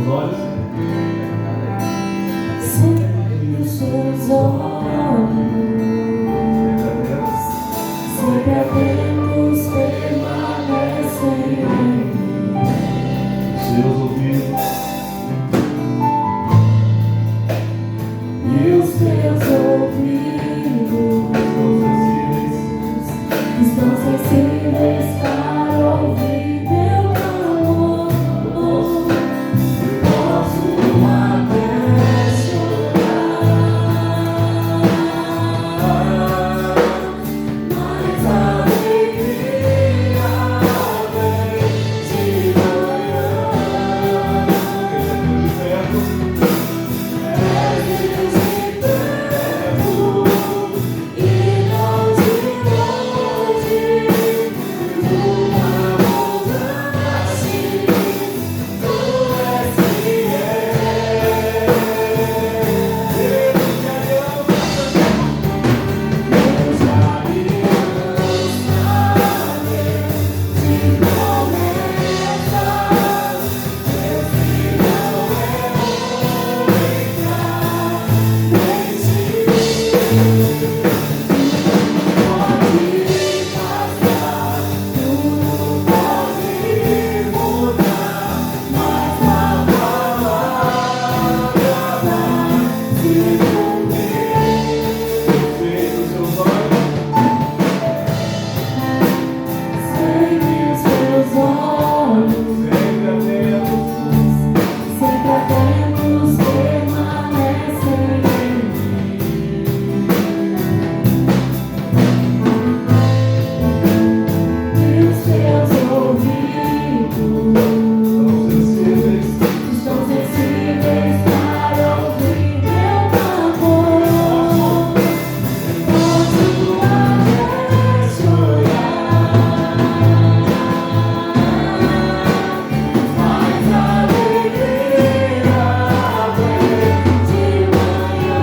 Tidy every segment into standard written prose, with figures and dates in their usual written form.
olhos. Sempre os seus olhos, sempre atentos permanecem em mim. Seus ouvidos E os teus ouvidos estão sensíveis para ouvir meu clamor. Posso até chorar, mas a alegria vem de manhã.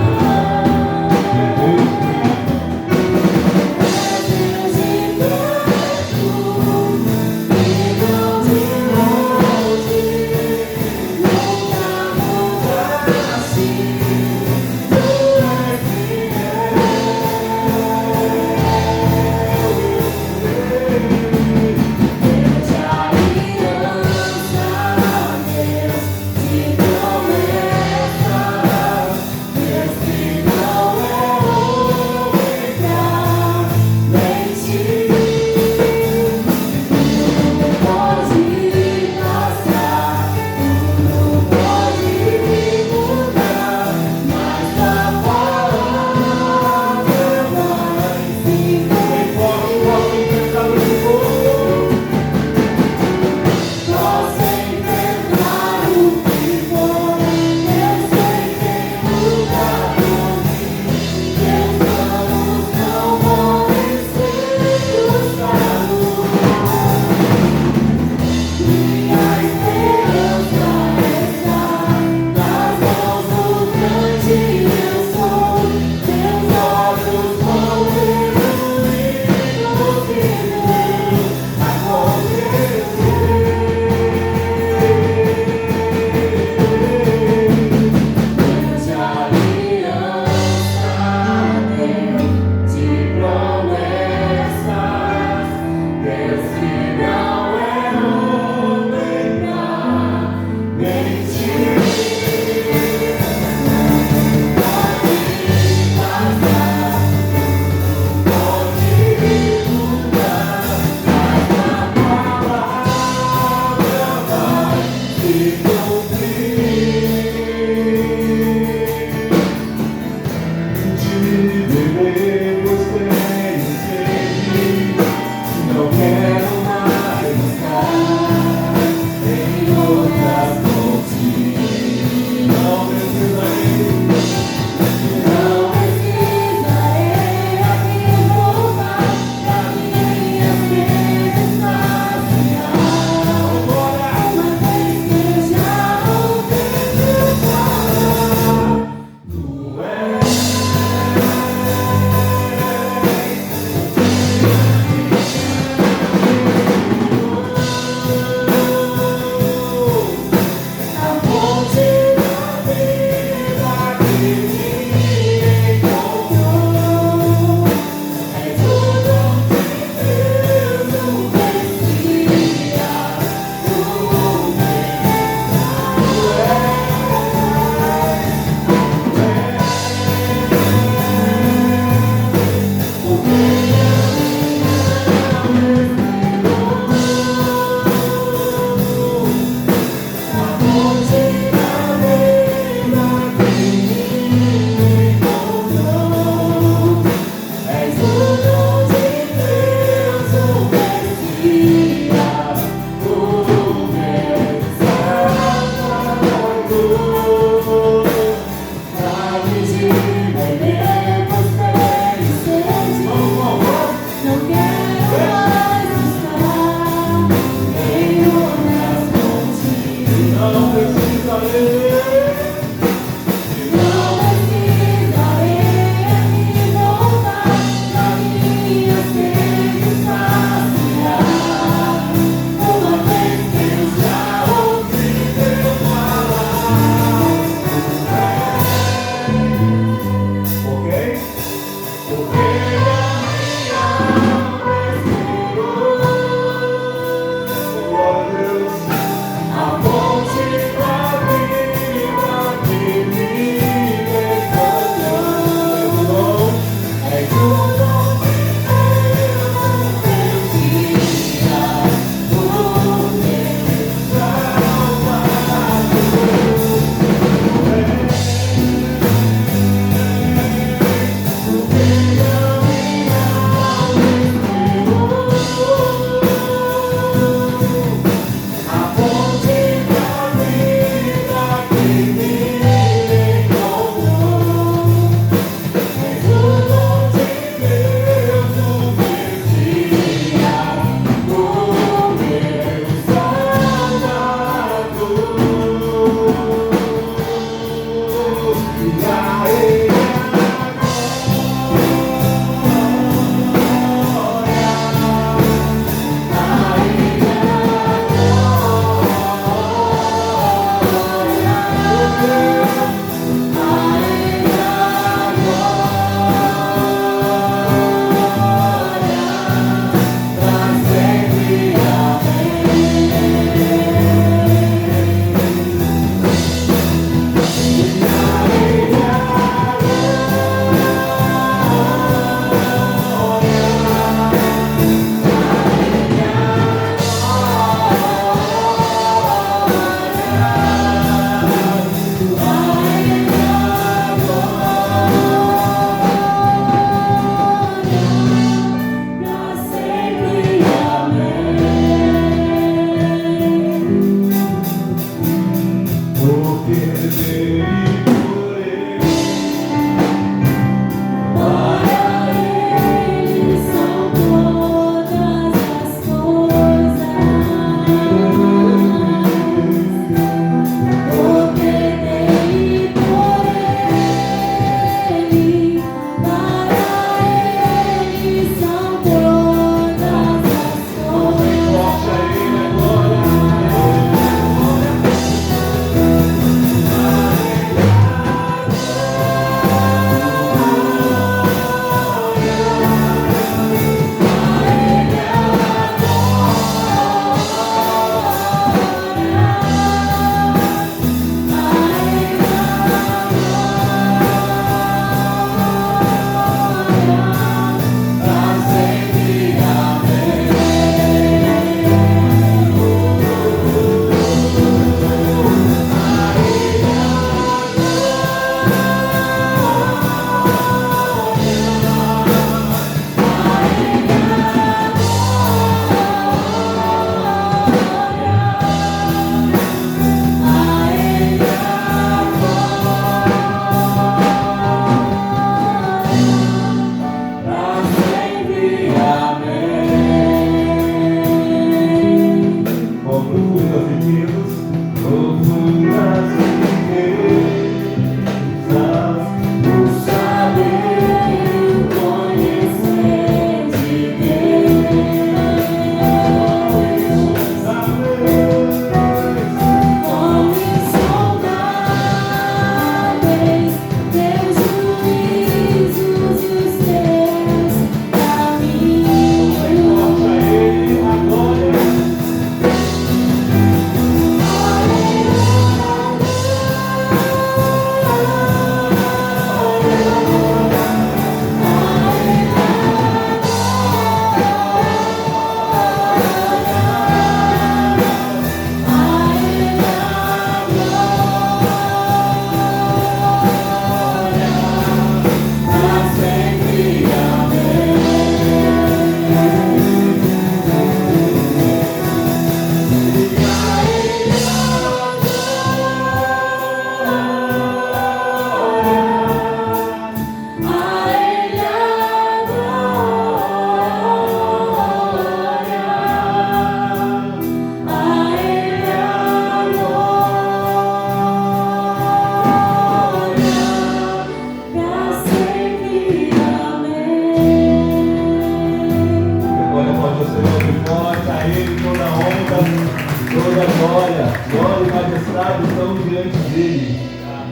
estão diante dele,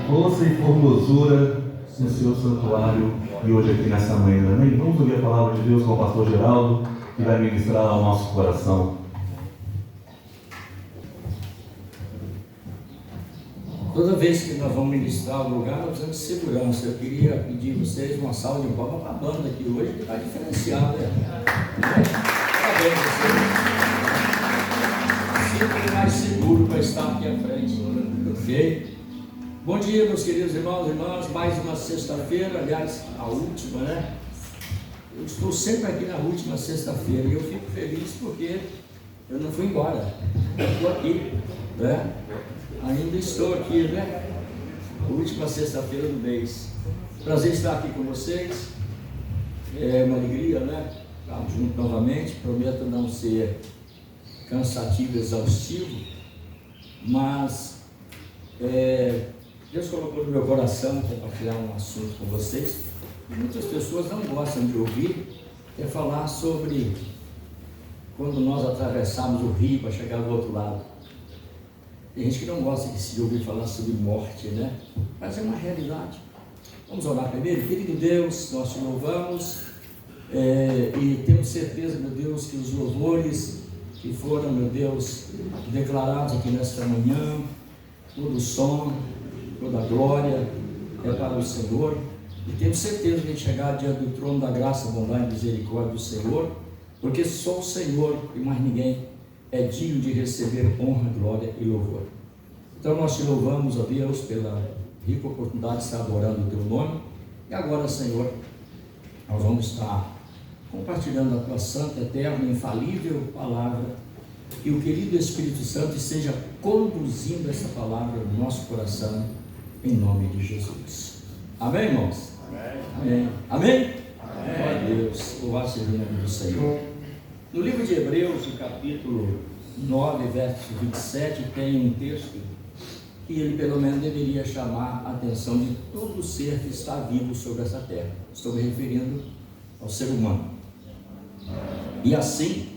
força e formosura no seu santuário e hoje aqui nessa manhã, amém? Vamos ouvir a palavra de Deus com o pastor Geraldo, que vai ministrar ao nosso coração. Toda vez que nós vamos ministrar o lugar, nós precisamos de segurança. Eu queria pedir a vocês uma salva de palmas para a banda aqui hoje, que está diferenciada. Parabéns a vocês. Sempre mais seguro para estar aqui à frente. Ok? Bom dia, meus queridos irmãos e irmãs. Mais uma sexta-feira, aliás, a última, né? Eu estou sempre aqui na última sexta-feira e eu fico feliz porque eu não fui embora. Eu estou aqui, né? Ainda estou aqui, né? Última sexta-feira do mês. Prazer estar aqui com vocês. É uma alegria, né? Estarmos juntos novamente. Prometo não ser cansativo, exaustivo, mas Deus colocou no meu coração compartilhar um assunto com vocês. Muitas pessoas não gostam de ouvir, é falar sobre quando nós atravessamos o rio para chegar do outro lado. Tem gente que não gosta de ouvir falar sobre morte, né? Mas é uma realidade. Vamos orar primeiro. Querido Deus, nós te louvamos e temos certeza, meu Deus, que os louvores que foram, meu Deus, declarados aqui nesta manhã, todo o som, toda a glória é para o Senhor. E temos certeza de chegar diante do trono da graça, bondade e misericórdia do Senhor, porque só o Senhor e mais ninguém é digno de receber honra, glória e louvor. Então nós te louvamos, ó Deus, pela rica oportunidade de estar adorando o teu nome. E agora, Senhor, nós vamos estar compartilhando a tua santa, eterna, infalível palavra. Que o querido Espírito Santo esteja conduzindo essa palavra no nosso coração, em nome de Jesus. Amém, irmãos? Amém. Amém? Glória a Deus, louvado seja o nome do Senhor. No livro de Hebreus, no capítulo 9, verso 27, tem um texto que ele pelo menos deveria chamar a atenção de todo ser que está vivo sobre essa terra. Estou me referindo ao ser humano. E assim,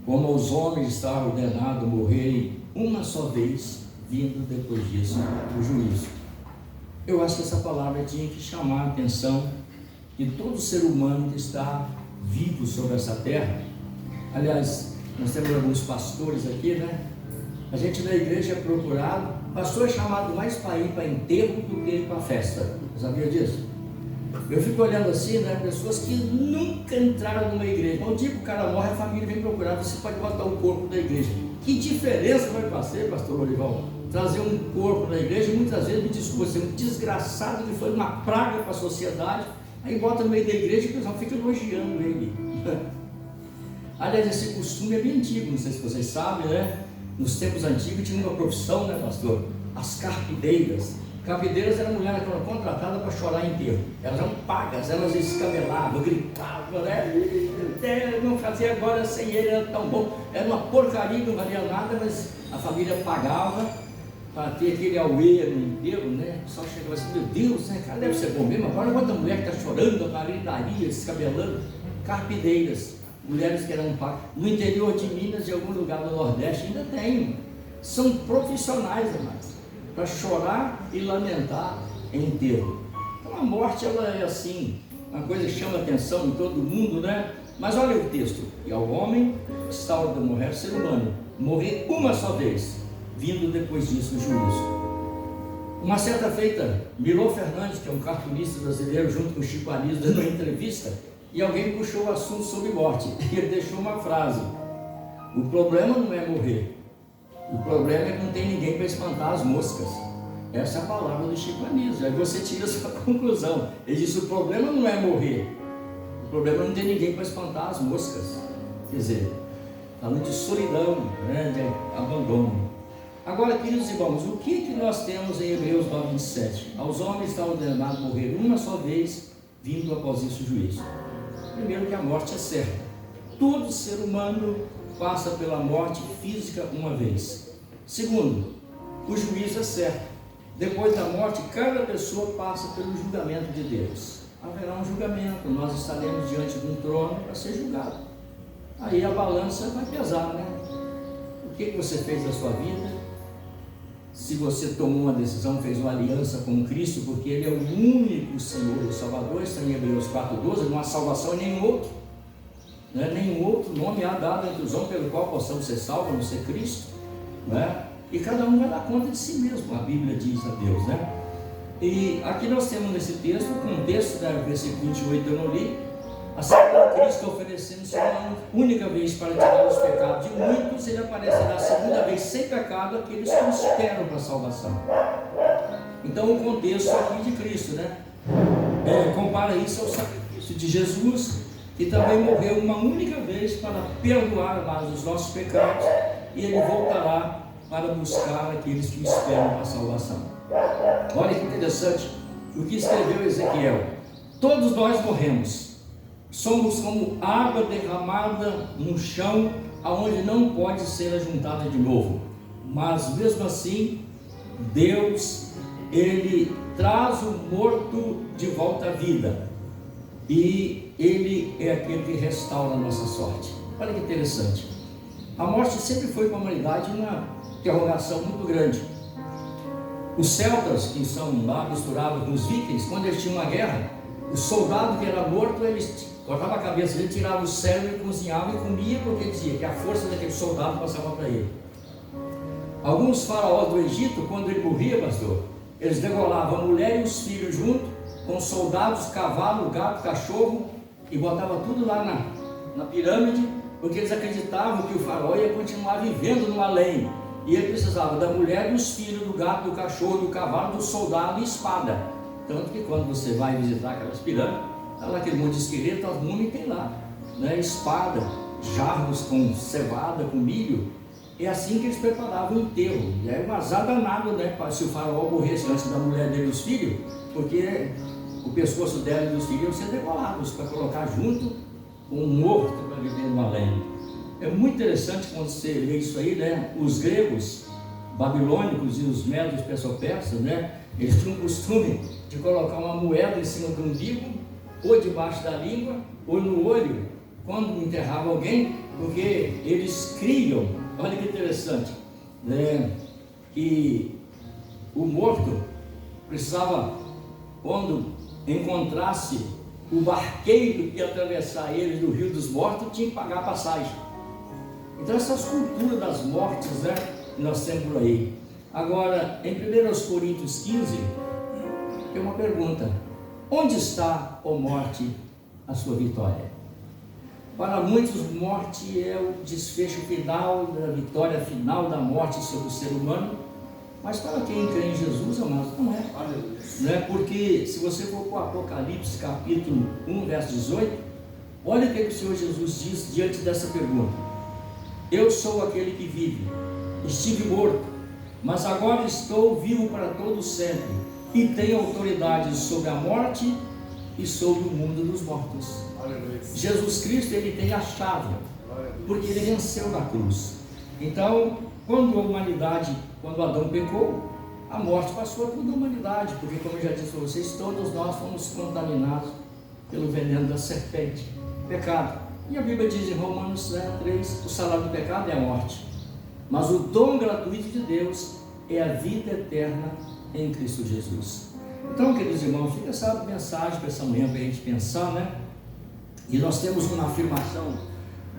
como aos homens está ordenado morrerem uma só vez, vindo depois disso o juízo. Eu acho que essa palavra tinha que chamar a atenção de todo ser humano que está vivo sobre essa terra. Aliás, nós temos alguns pastores aqui, né? A gente na igreja é procurado, pastor é chamado mais para ir para enterro do que para festa. Você sabia disso? Eu fico olhando assim, né? Pessoas que nunca entraram numa igreja. Então, tipo, o cara morre, a família vem procurar, você pode botar o corpo da igreja. Que diferença vai fazer, pastor Lorival? Trazer um corpo da igreja, e muitas vezes, me desculpa, ser um desgraçado que foi uma praga para a sociedade. Aí bota no meio da igreja e o pessoal fica elogiando ele. Aliás, esse costume é bem antigo, não sei se vocês sabem, né? Nos tempos antigos tinha uma profissão, né, pastor? As carpideiras. Carpideiras eram mulheres que eram contratadas para chorar em enterro. Elas eram pagas, elas escabelavam, gritavam, né? Não fazia agora sem ele, era tão bom. Era uma porcaria, não valia nada, mas a família pagava para ter aquele auê no enterro, né? O pessoal chegava assim, meu Deus, né, cara, deve ser bom mesmo. Agora outra mulher que está chorando, a gritaria, descabelando. Carpideiras, mulheres que eram pagas. No interior de Minas, em algum lugar do Nordeste, ainda tem. São profissionais, amados, para chorar e lamentar em enterro. Então a morte, ela é assim, uma coisa que chama atenção em todo mundo, né? Mas olha o texto: e ao homem está a hora de morrer, ser humano, morrer uma só vez, vindo depois disso o juízo. Uma certa feita, Milô Fernandes, que é um cartunista brasileiro, junto com o Chico Anísio, dando uma entrevista, e alguém puxou o assunto sobre morte, e ele deixou uma frase: o problema não é morrer, o problema é que não tem ninguém para espantar as moscas. Essa é a palavra do Chico Anísio. Aí você tira a sua conclusão. Ele disse: o problema não é morrer, o problema é não ter ninguém para espantar as moscas. Quer dizer, falando de solidão, né, de abandono. Agora, queridos irmãos, o que nós temos em Hebreus 9:27? Aos homens está ordenado morrer uma só vez, vindo após isso o juízo. Primeiro, que a morte é certa. Todo ser humano passa pela morte física uma vez. Segundo, o juízo é certo. Depois da morte, cada pessoa passa pelo julgamento de Deus. Haverá um julgamento, nós estaremos diante de um trono para ser julgado. Aí a balança vai pesar, né? O que você fez da sua vida? se você tomou uma decisão, fez uma aliança com Cristo, porque Ele é o único Senhor e Salvador. Está em Hebreus 4,12, não há salvação em nenhum outro. Não é nenhum outro nome há dado entre os homens pelo qual possamos ser salvos, a não ser Cristo. Não é? E cada um vai dar conta de si mesmo, a Bíblia diz a Deus, né? E aqui nós temos nesse texto, o contexto, né, versículo 28 eu não li, acerca de Cristo oferecendo-se uma única vez para tirar os pecados de muitos. Ele aparecerá a segunda vez sem pecado àqueles que esperam para a salvação. Então o contexto aqui de Cristo, né, compara isso ao sacrifício de Jesus, que também morreu uma única vez para perdoar mais os nossos pecados, e Ele voltará para buscar aqueles que esperam para a salvação. Olha que interessante o que escreveu Ezequiel: todos nós morremos, somos como água derramada no chão, aonde não pode ser ajuntada de novo, mas mesmo assim Deus, Ele traz o morto de volta à vida, e Ele é aquele que restaura a nossa sorte. Olha que interessante, a morte sempre foi para a humanidade uma interrogação muito grande. Os celtas, que são lá misturados com os vikings, quando eles tinham uma guerra, o soldado que era morto, eles cortavam a cabeça dele, tiravam o cérebro, cozinhavam e comia, porque dizia que a força daquele soldado passava para ele. Alguns faraós do Egito, quando ele morria, pastor, eles degolavam a mulher e os filhos junto, com soldados, cavalo, gato, cachorro, e botavam tudo lá na pirâmide, porque eles acreditavam que o faraó ia continuar vivendo no além, e ele precisava da mulher, dos filhos, do gato, do cachorro, do cavalo, do soldado e espada. Tanto que quando você vai visitar aquelas pirâmides, está lá aquele monte de esqueleto, as múmias tem lá, né? Espada, jarros com cevada, com milho. É assim que eles preparavam o enterro. E aí um azar danado, né? Se o faraó morresse antes da mulher dele e dos filhos, porque o pescoço dela e dos filhos iam ser degolados para colocar junto com um morto para viver no além. É muito interessante quando você lê isso aí, né? Os gregos babilônicos e os medos perso-persas, né? Eles tinham o costume de colocar uma moeda em cima do umbigo, ou debaixo da língua, ou no olho, quando enterrava alguém, porque eles criam, olha que interessante, né? Que o morto precisava, quando encontrasse o barqueiro que ia atravessar eles do Rio dos Mortos, tinha que pagar a passagem. Então essas culturas das mortes, né, nós temos por aí. Agora, em 1 Coríntios 15, tem uma pergunta: onde está, ó morte, a sua vitória? Para muitos, morte é o desfecho final, da vitória final da morte sobre o ser humano, mas para quem crê em Jesus, amados, não é. Né? Porque se você for para o Apocalipse capítulo 1, verso 18, olha o que o Senhor Jesus diz diante dessa pergunta: eu sou aquele que vive, estive morto, mas agora estou vivo para todo sempre, e tenho autoridade sobre a morte e sobre o mundo dos mortos. Jesus Cristo, Ele tem a chave, porque Ele venceu na cruz. Então, quando a humanidade, quando Adão pecou, a morte passou a toda a humanidade, porque, como eu já disse para vocês, todos nós fomos contaminados pelo veneno da serpente, pecado. E a Bíblia diz em Romanos 3, o salário do pecado é a morte, mas o dom gratuito de Deus é a vida eterna em Cristo Jesus. Então, queridos irmãos, fica essa mensagem para essa manhã, para a gente pensar, né? E nós temos uma afirmação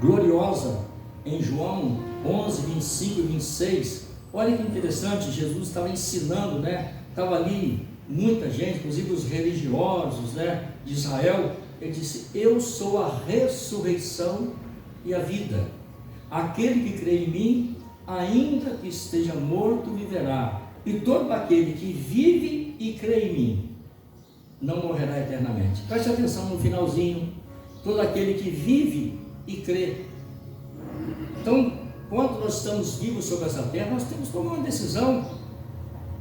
gloriosa em João 11, 25 e 26. Olha que interessante, Jesus estava ensinando, né? Estava ali muita gente, inclusive os religiosos, né, de Israel. Ele disse: eu sou a ressurreição e a vida. Aquele que crê em mim, ainda que esteja morto, viverá. E todo aquele que vive e crê em mim, não morrerá eternamente. Preste atenção no finalzinho: todo aquele que vive e crê. Então, quando nós estamos vivos sobre essa terra, nós temos que tomar uma decisão: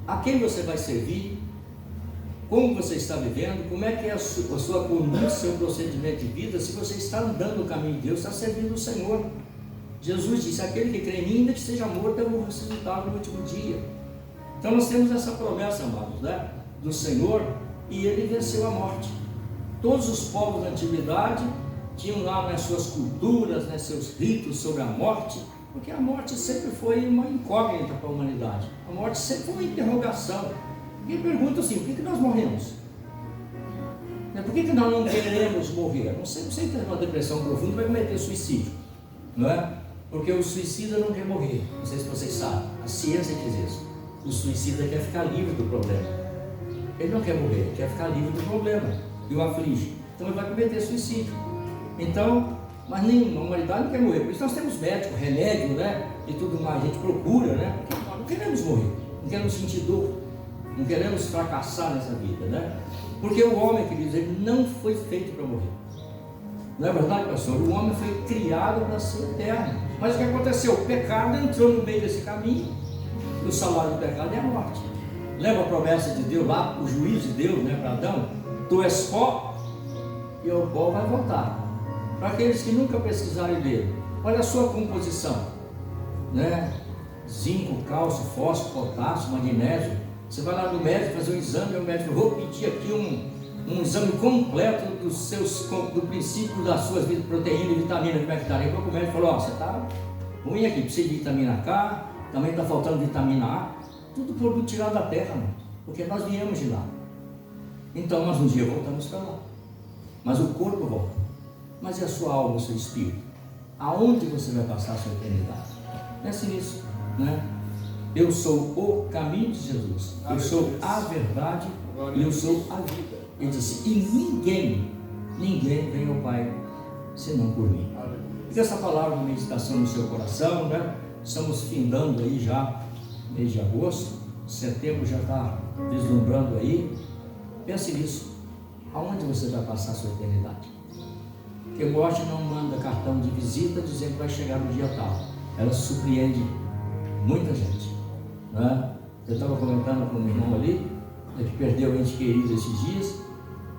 a quem você vai servir, como você está vivendo, como é que é a sua conduta, seu procedimento de vida, se você está andando no caminho de Deus, está servindo o Senhor. Jesus disse: aquele que crê em mim, ainda que seja morto, eu vou ressuscitar no último dia. Então nós temos essa promessa, amados, né, do Senhor, e Ele venceu a morte. Todos os povos da antiguidade tinham lá nas suas culturas, né, seus ritos sobre a morte, Porque a morte sempre foi uma incógnita para a humanidade. A morte sempre foi uma interrogação. E pergunta assim, por que nós morremos? Por que nós não queremos morrer? Não sei, você tem uma depressão profunda, vai cometer suicídio, não é? Porque o suicida não quer morrer. Não sei se vocês sabem, a ciência diz isso. O suicida quer ficar livre do problema. Ele não quer morrer, ele quer ficar livre do problema e o aflige. Então ele vai cometer suicídio. Então, mas nenhuma humanidade não quer morrer. Por isso nós temos médico, remédio, né? E tudo mais, a gente procura, né? Porque nós não queremos morrer, não queremos sentir dor, não queremos fracassar nessa vida, né? Porque o homem, queridos, ele não foi feito para morrer. Não é verdade, pastor? O homem foi criado para ser eterno. Mas o que aconteceu? O pecado entrou no meio desse caminho. E o salário do pecado é a morte. Lembra a promessa de Deus lá, o juízo de Deus, né, para Adão? Tu és pó e o pó vai voltar. Para aqueles que nunca pesquisarem dele, olha a sua composição, né? Zinco, cálcio, fósforo, potássio, magnésio. Você vai lá no médico fazer um exame, e o médico vou pedir aqui um exame completo do princípio das suas proteínas e vitaminas, como é que está? Aí o médico falou, você está ruim aqui, precisa de vitamina K, também está faltando vitamina A, tudo produto tirado da terra, mano, porque nós viemos de lá. Então nós um dia voltamos para lá, mas o corpo volta. Mas e a sua alma, o seu espírito? Aonde você vai passar a sua eternidade? Pense nisso, né? Eu sou o caminho de Jesus, eu sou a verdade e eu sou a vida. Ele disse, e ninguém vem ao Pai senão por mim. E essa palavra de meditação no seu coração, né? Estamos findando aí já mês de agosto, setembro já está vislumbrando aí. Pense nisso, aonde você vai passar a sua eternidade? Porque morte não manda cartão de visita dizendo que vai chegar no dia tal. Ela surpreende muita gente, né? Eu estava comentando com o meu irmão ali, que perdeu ente querido esses dias.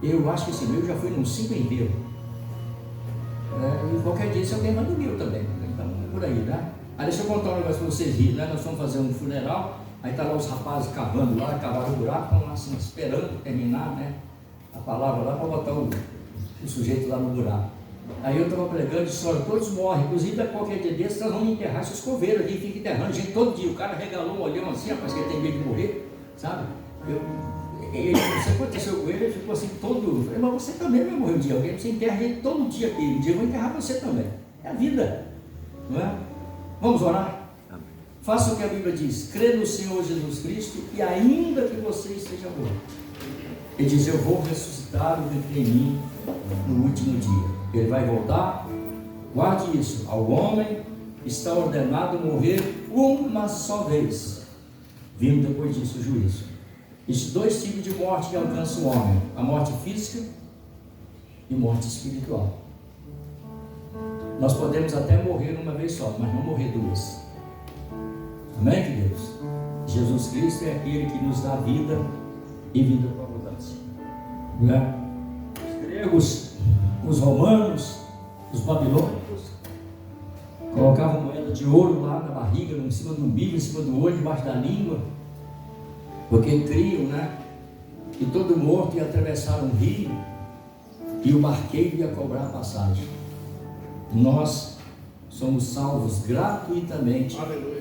Eu acho que esse meu já foi num 5 enterros. E qualquer dia esse alguém vai no meu também. Então é por aí, né? Aí deixa eu contar um negócio para vocês rirem, né? Nós fomos fazer um funeral, aí tá lá os rapazes cavando lá, cavaram um buraco, estão lá assim, esperando terminar, né? A palavra lá para botar o sujeito lá no buraco. Aí eu estava pregando e disse, olha, todos morrem, inclusive a qualquer dia desses nós vamos enterrar esses coveiros aqui, fica enterrando gente todo dia. O cara regalou um olhão assim, rapaz, que ele tem medo de morrer, sabe? Isso aconteceu com ele, ele ficou assim todo. Eu falei, mas você também vai morrer um dia, alguém, você enterra ele todo dia aqui, um dia eu vou enterrar você também. É a vida, não é? Vamos orar? Amém. Faça o que a Bíblia diz, crê no Senhor Jesus Cristo e ainda que você esteja morto. Ele diz, eu vou ressuscitar o que tem em mim no último dia. Ele vai voltar, guarde isso, ao homem está ordenado morrer uma só vez, vindo depois disso o juízo. Existem dois tipos de morte que alcançam o homem, a morte física e morte espiritual. Nós podemos até morrer uma vez só, mas não morrer duas. Amém, queridos? Jesus Cristo é aquele que nos dá vida e vida com abundância. Né? Os gregos, os romanos, os babilônicos colocavam moeda de ouro lá na barriga, em cima do umbigo, em cima do olho, debaixo da língua, porque criam, né, que todo morto ia atravessar um rio e o barqueiro ia cobrar a passagem. Nós somos salvos gratuitamente,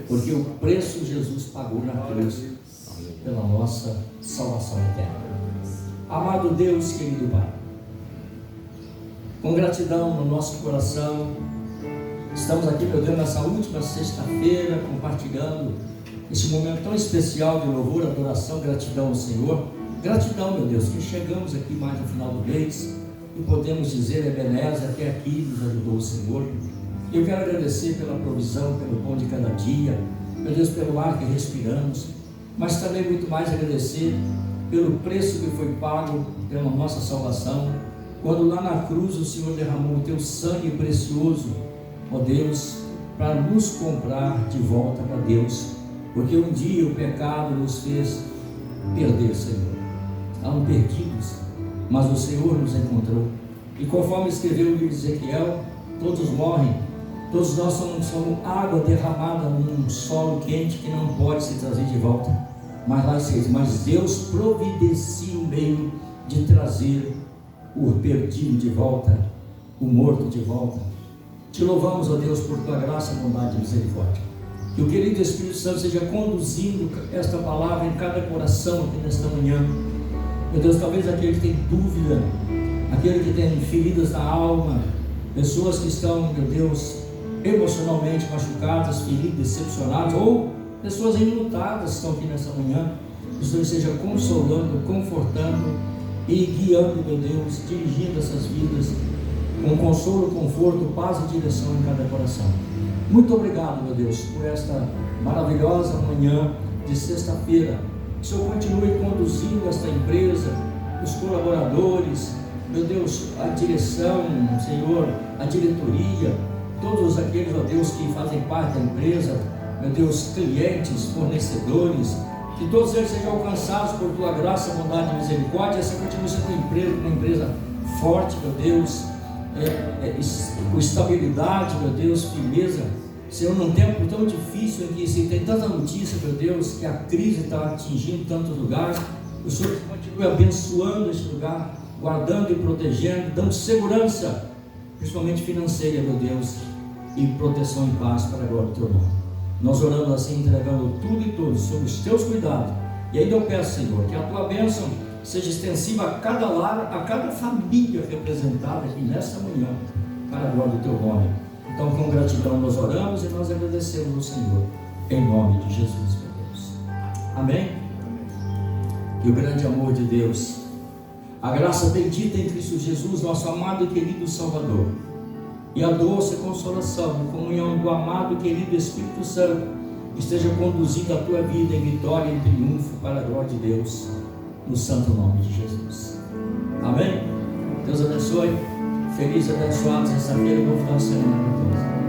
porque o preço Jesus pagou na cruz pela nossa salvação eterna. Amado Deus, querido Pai, com gratidão no nosso coração, estamos aqui, meu Deus, nessa última sexta-feira, compartilhando esse momento tão especial de louvor, adoração, gratidão ao Senhor. Gratidão, meu Deus, que chegamos aqui mais no final do mês e podemos dizer, Ebenezer, até aqui nos ajudou o Senhor. Eu quero agradecer pela provisão, pelo pão de cada dia, meu Deus, pelo ar que respiramos, mas também muito mais agradecer pelo preço que foi pago pela nossa salvação, quando lá na cruz o Senhor derramou o teu sangue precioso, ó Deus, para nos comprar de volta para Deus, porque um dia o pecado nos fez perder, Senhor. Estavam perdidos, mas o Senhor nos encontrou, e conforme escreveu o livro de Ezequiel, todos morrem, todos nós somos água derramada num solo quente que não pode se trazer de volta. Mas lá diz, mas Deus providencia o meio de trazer o perdido de volta, o morto de volta. Te louvamos, ó Deus, por tua graça, bondade e misericórdia. Que o querido Espírito Santo seja conduzindo esta palavra em cada coração aqui nesta manhã. Meu Deus, talvez aquele que tem dúvida, aquele que tem feridas na alma, pessoas que estão, meu Deus, emocionalmente machucadas, feridas, decepcionadas, ou pessoas enlutadas estão aqui nesta manhã. Que o Senhor esteja consolando, confortando e guiando, meu Deus, dirigindo essas vidas com consolo, conforto, paz e direção em cada coração. Muito obrigado, meu Deus, por esta maravilhosa manhã de sexta-feira. Que o Senhor continue conduzindo esta empresa, os colaboradores, meu Deus, a direção, Senhor, a diretoria, todos aqueles, ó Deus, que fazem parte da empresa, meu Deus, clientes, fornecedores, que todos eles sejam alcançados por tua graça, bondade e misericórdia. Essa continue sendo uma empresa forte, meu Deus, com estabilidade, meu Deus, firmeza. Senhor, num tempo tão difícil em que se tem tanta notícia, meu Deus, que a crise está atingindo tantos lugares, o Senhor continue abençoando este lugar, guardando e protegendo, dando segurança, principalmente financeira, meu Deus, e proteção e paz para a glória do teu nome. Nós oramos assim, entregando tudo e todos sob os teus cuidados. E ainda eu peço, Senhor, que a tua bênção seja extensiva a cada lar, a cada família representada aqui nesta manhã, para a glória do teu nome. Então, com gratidão nós oramos e nós agradecemos ao Senhor, em nome de Jesus, meu Deus. Amém? E o grande amor de Deus, a graça bendita em Cristo Jesus, nosso amado e querido Salvador, e a doce consolação e comunhão do amado e querido Espírito Santo esteja conduzindo a tua vida em vitória e triunfo para a glória de Deus, no santo nome de Jesus. Amém? Deus abençoe. Feliz e abençoado sexta-feira, bom final de semana para todos.